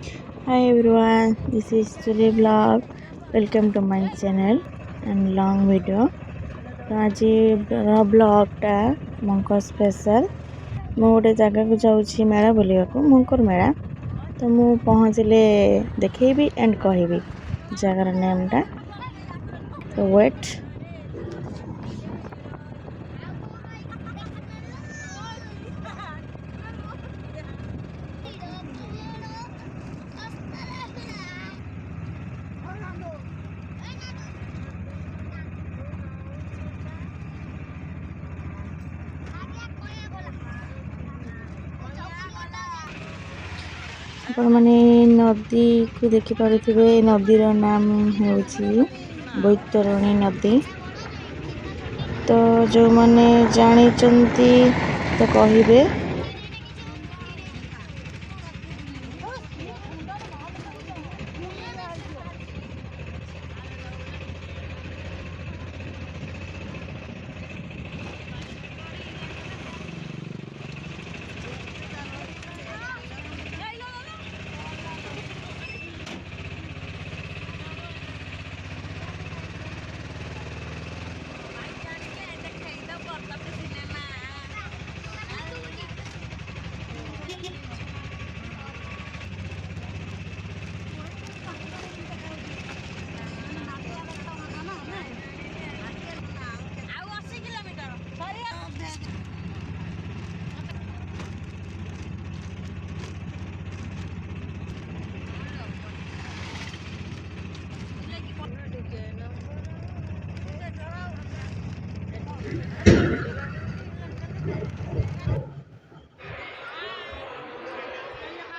Hi everyone, this is Chuli vlog. Welcome to my channel and long video. तो आज ब्लॉगटा मकर special मु गोटे जगह को जाऊँगी मेला बुलिया मकर मेला तो मु पहुँचले देखेबी एंड कहबी जगार नेमटा तो वेट आपण मैंने नदी को देखि पारुथिबे नदीर नाम होउची बैतरणी नदी तो जो माने जानी चंती तो कहिबे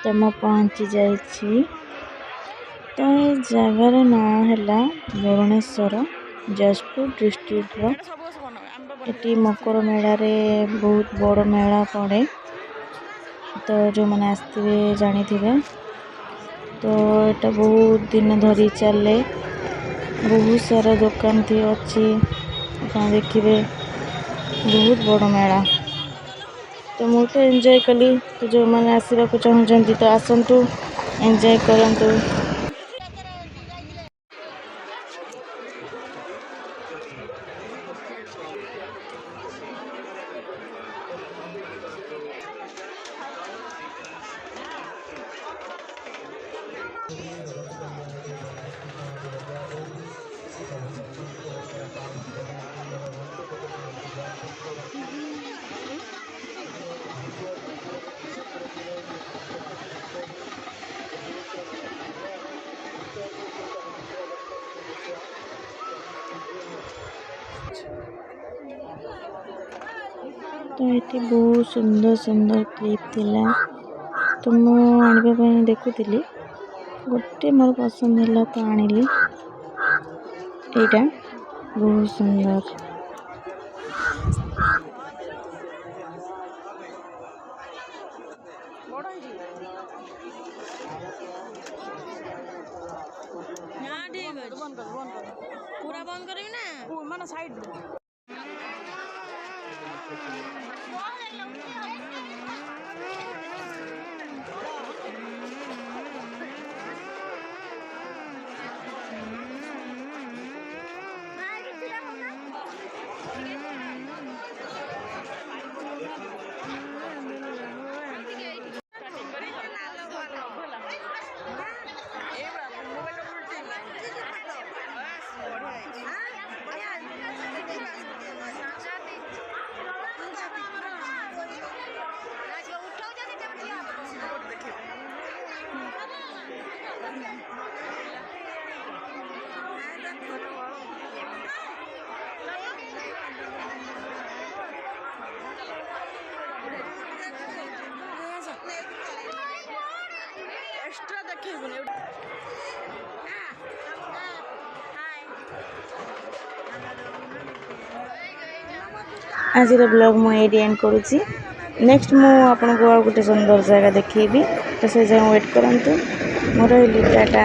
तो मैं पहुँची जाइए तो ये जगार ना है भुवनेश्वर जाजपुर डिस्ट्रिक्टर ये मकर मेला रे बहुत बड़ मेला पड़े तो जो मैंने आसवे जानी थे तो यहाँ बहुत दिन धरी चले बहुत सारा दुकान थी अच्छी देखिए बहुत बड़ मेला तो मु तो एंजॉय कली तो जो मैंने आसवा को चाहते तो आसतु एंजॉय करंतु। तो ये बहुत सुंदर सुंदर क्लिप थिला तो मु आनिबा देखुली गोटे मोर पसंद है तो आनिली एटा बहुत सुंदर पूरा बंद करी ना माने साइड एक्स्ट्रा देखिए आज ब्लॉग मुझे एंड करुँची नेक्स्ट मु आपन को गोटे सुंदर जगह देखी तो से जाए वेट करंतु मोर टाटा।